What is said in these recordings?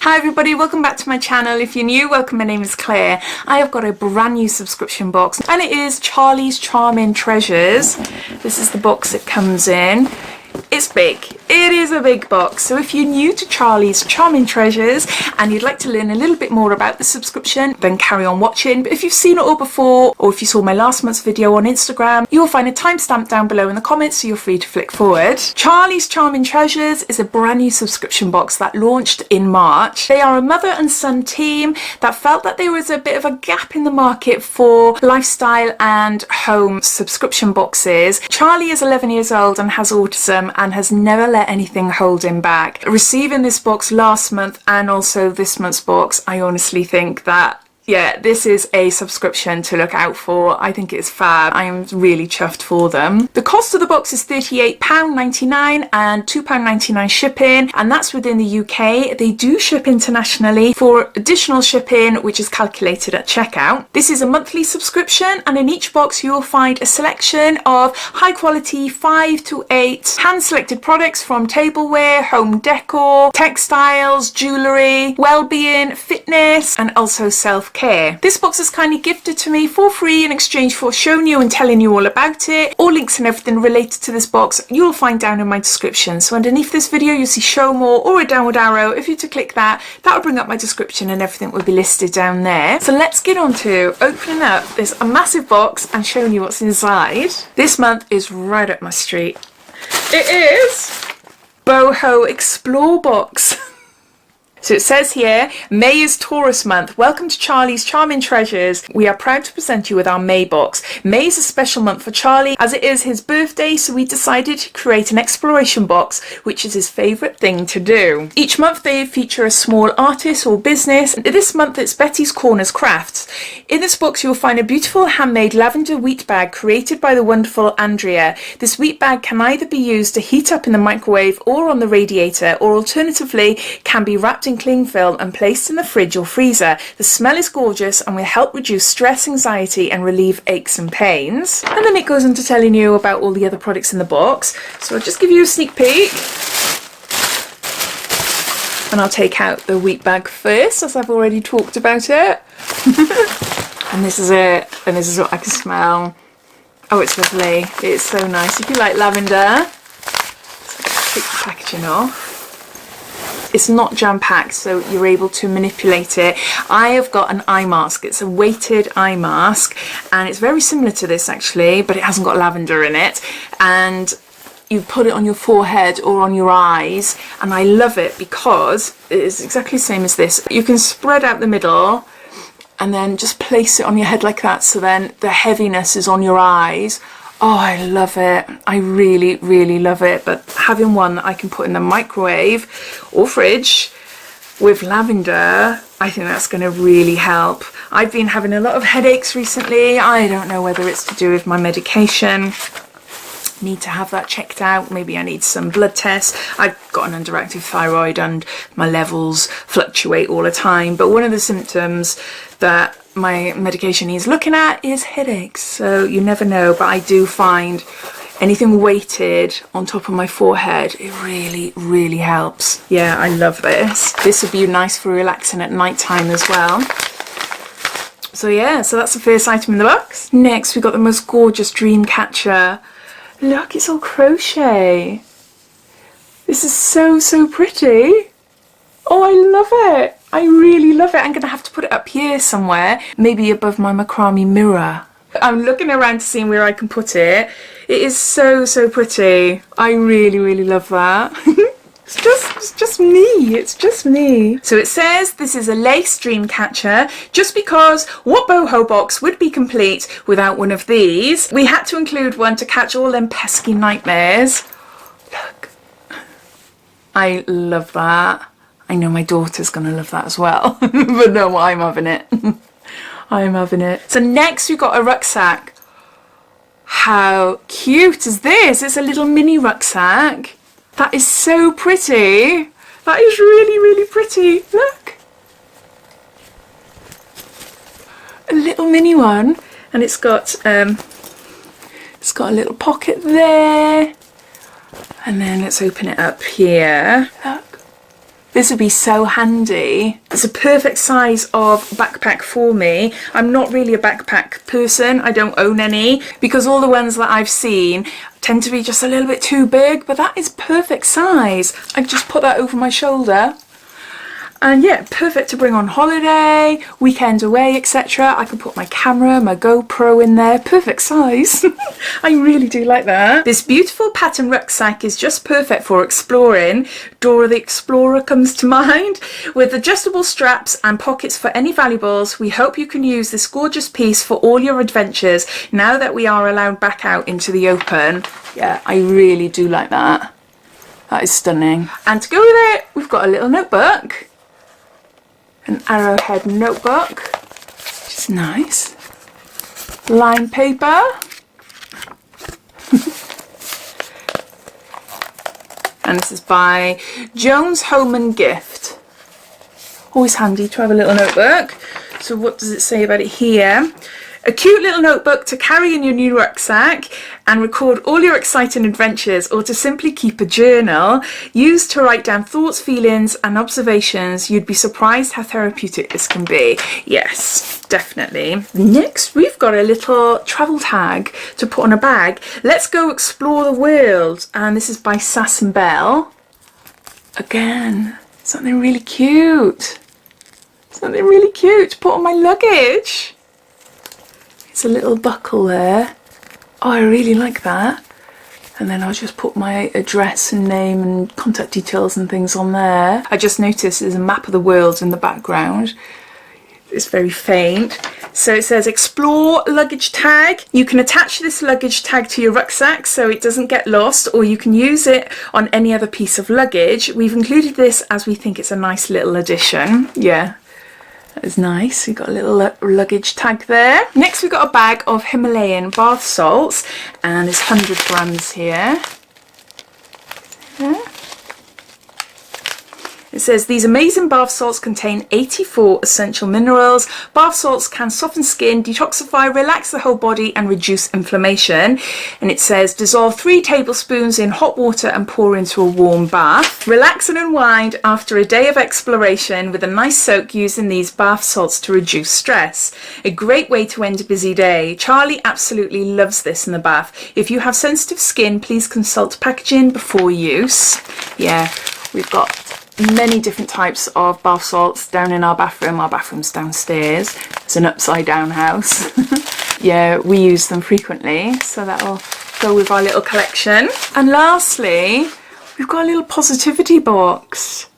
Hi everybody, welcome back to my channel. If you're new, welcome, my name is Claire. I have got a brand new subscription box and it is Charlie's Charming Treasures. This is the box it comes in. It's big. It is a big box. So if you're new to Charlie's Charming Treasures and you'd like to learn a little bit more about the subscription, then carry on watching. But if you've seen it all before, or if you saw my last month's video on Instagram, you'll find a timestamp down below in the comments, so you're free to flick forward. Charlie's Charming Treasures is a brand new subscription box that launched in March. They are a mother and son team that felt that there was a bit of a gap in the market for lifestyle and home subscription boxes. Charlie is 11 years old and has autism and has never let anything hold him back. Receiving this box last month and also this month's box, I honestly think that this is a subscription to look out for. I think it's fab. I am really chuffed for them. The cost of the box is £38.99 and £2.99 shipping, and that's within the UK. They do ship internationally for additional shipping, which is calculated at checkout. This is a monthly subscription, and in each box you will find a selection of high quality 5 to 8 hand selected products from tableware, home decor, textiles, jewellery, well-being, fitness, and also self-care. This box is kindly gifted to me for free in exchange for showing you and telling you all about it. All links and everything related to this box you'll find down in my description. So underneath this video you'll see show more or a downward arrow. If you were to click that, that'll bring up my description and everything will be listed down there. So let's get on to opening up this massive box and showing you what's inside. This month is right up my street. It is Boho Explore Box. So it says here, May is Taurus month. Welcome to Charlie's Charming Treasures. We are proud to present you with our May box. May is a special month for Charlie as it is his birthday, so we decided to create an exploration box, which is his favourite thing to do. Each month they feature a small artist or business. This month it's Betty's Corners Crafts. In this box you'll find a beautiful handmade lavender wheat bag created by the wonderful Andrea. This wheat bag can either be used to heat up in the microwave or on the radiator, or alternatively can be wrapped in cling film and placed in the fridge or freezer. The smell is gorgeous and will help reduce stress, anxiety and relieve aches and pains. And then it goes into telling you about all the other products in the box. So I'll just give you a sneak peek. And I'll take out the wheat bag first, as I've already talked about it. And this is it. And this is what I can smell. Oh, it's lovely. It's so nice. If you like lavender, so take the packaging off. It's not jam-packed, so you're able to manipulate it. I have got an eye mask. It's a weighted eye mask, and it's very similar to this actually, but it hasn't got lavender in it. And you put it on your forehead or on your eyes, and I love it because it is exactly the same as this. You can spread out the middle and then just place it on your head like that, so then the heaviness is on your eyes. Oh, I love it. I really, really love it. But having one that I can put in the microwave or fridge with lavender, I think that's going to really help. I've been having a lot of headaches recently. I don't know whether it's to do with my medication. Need to have that checked out. Maybe I need some blood tests. I've got an underactive thyroid and my levels fluctuate all the time. But one of the symptoms that my medication is looking at is headaches, so you never know. But I do find anything weighted on top of my forehead, it really, really helps. Yeah, I love this. This would be nice for relaxing at night time as well. So yeah, so that's the first item in the box. Next we got the most gorgeous dream catcher. Look, it's all crochet. This is so, so pretty. Oh, I love it. I really love it. I'm going to have to put it up here somewhere, maybe above my macrame mirror. I'm looking around to see where I can put it. It is so, so pretty. I really, really love that. It's just me. It's just me. So it says this is a lace dream catcher, just because what boho box would be complete without one of these? We had to include one to catch all them pesky nightmares. Look. I love that. I know my daughter's going to love that as well. But no, I'm having it. I'm having it. So next we've got a rucksack. How cute is this? It's a little mini rucksack. That is so pretty. That is really, really pretty. Look. A little mini one. And it's got a little pocket there. And then let's open it up here. Look. This would be so handy. It's a perfect size of backpack for me. I'm not really a backpack person. I don't own any because all the ones that I've seen tend to be just a little bit too big, but that is perfect size. I can just put that over my shoulder. And yeah, perfect to bring on holiday, weekend away, etc. I can put my camera, my GoPro in there, perfect size. I really do like that. This beautiful pattern rucksack is just perfect for exploring. Dora the Explorer comes to mind. With adjustable straps and pockets for any valuables, we hope you can use this gorgeous piece for all your adventures now that we are allowed back out into the open. Yeah, I really do like that. That is stunning. And to go with it, we've got a little notebook. An arrowhead notebook, which is nice. Lined paper. And this is by Jones Home and Gift. Always handy to have a little notebook. So what does it say about it here? A cute little notebook to carry in your new rucksack and record all your exciting adventures, or to simply keep a journal. Used to write down thoughts, feelings and observations. You'd be surprised how therapeutic this can be. Yes, definitely. Next, we've got a little travel tag to put on a bag. Let's go explore the world. And this is by Sass and Bell. Again, something really cute. Something really cute to put on my luggage. It's a little buckle there. Oh, I really like that. And then I'll just put my address and name and contact details and things on there. I just noticed there's a map of the world in the background. It's very faint. So it says explore luggage tag. You can attach this luggage tag to your rucksack so it doesn't get lost, or you can use it on any other piece of luggage. We've included this as we think it's a nice little addition. Yeah. That is nice. We've got a little luggage tag there. Next we've got a bag of Himalayan bath salts, and there's 100 grams here. It says these amazing bath salts contain 84 essential minerals. Bath salts can soften skin, detoxify, relax the whole body and reduce inflammation. And it says dissolve 3 tablespoons in hot water and pour into a warm bath. Relax and unwind after a day of exploration with a nice soak using these bath salts to reduce stress. A great way to end a busy day. Charlie absolutely loves this in the bath. If you have sensitive skin, please consult packaging before use. Yeah, we've got many different types of bath salts down in our bathroom. Our bathroom's downstairs. It's an upside down house. Yeah, we use them frequently, so that'll go with our little collection. And lastly, we've got a little positivity box.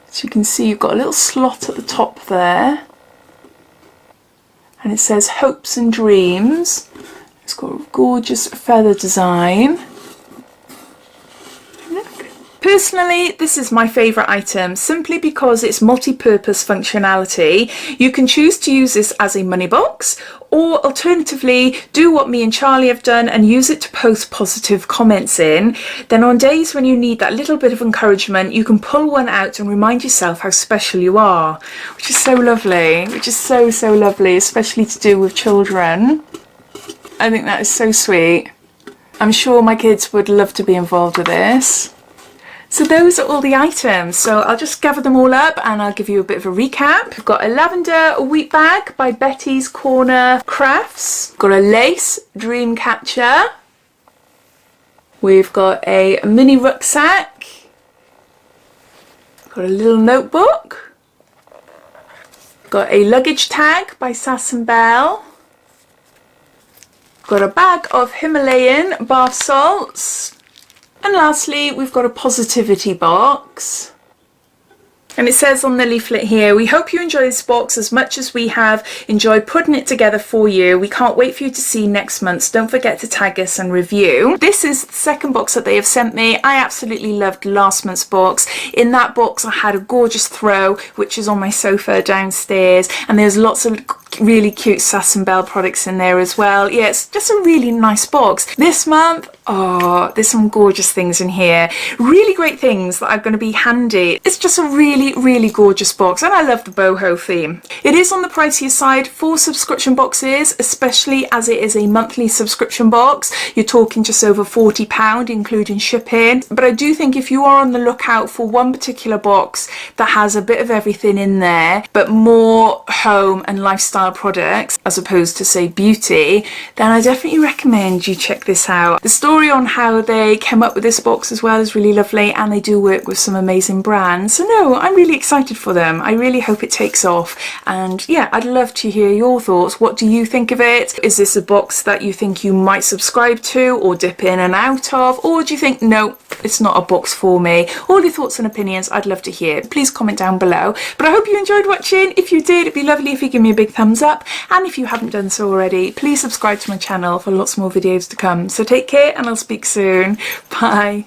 As you can see, you've got a little slot at the top there, and it says hopes and dreams. It's got a gorgeous feather design. Personally, this is my favourite item simply because it's multi-purpose functionality. You can choose to use this as a money box, or alternatively do what me and Charlie have done and use it to post positive comments in. Then on days when you need that little bit of encouragement, you can pull one out and remind yourself how special you are, which is so lovely, which is so lovely, especially to do with children. I think that is so sweet. I'm sure my kids would love to be involved with this. So those are all the items, so I'll just gather them all up and I'll give you a bit of a recap. We've got a lavender wheat bag by Betty's Corner Crafts. We've got a lace dream catcher. We've got a mini rucksack. We've got a little notebook. We've got a luggage tag by Sass and Bell. We've got a bag of Himalayan bath salts. And lastly, we've got a positivity box. And it says on the leaflet here, we hope you enjoy this box as much as we have enjoyed putting it together for you. We can't wait for you to see next month's. Don't forget to tag us and review. This is the second box that they have sent me. I absolutely loved last month's box. In that box, I had a gorgeous throw, which is on my sofa downstairs. And there's lots of really cute Sass and Belle products in there as well. Yeah, it's just a really nice box. This month, oh, there's some gorgeous things in here. Really great things that are going to be handy. It's just a really, really gorgeous box, and I love the boho theme. It is on the pricier side for subscription boxes, especially as it is a monthly subscription box. You're talking just over £40, including shipping. But I do think if you are on the lookout for one particular box that has a bit of everything in there, but more home and lifestyle products as opposed to, say, beauty, then I definitely recommend you check this out. The story on how they came up with this box as well is really lovely, and they do work with some amazing brands. So no, I'm really excited for them. I really hope it takes off, and yeah, I'd love to hear your thoughts. What do you think of it? Is this a box that you think you might subscribe to or dip in and out of, or do you think no, it's not a box for me? All your thoughts and opinions I'd love to hear. Please comment down below. But I hope you enjoyed watching. If you did, it'd be lovely if you give me a big thumbs up, and if you haven't done so already, please subscribe to my channel for lots more videos to come. So take care, and I'll speak soon. Bye.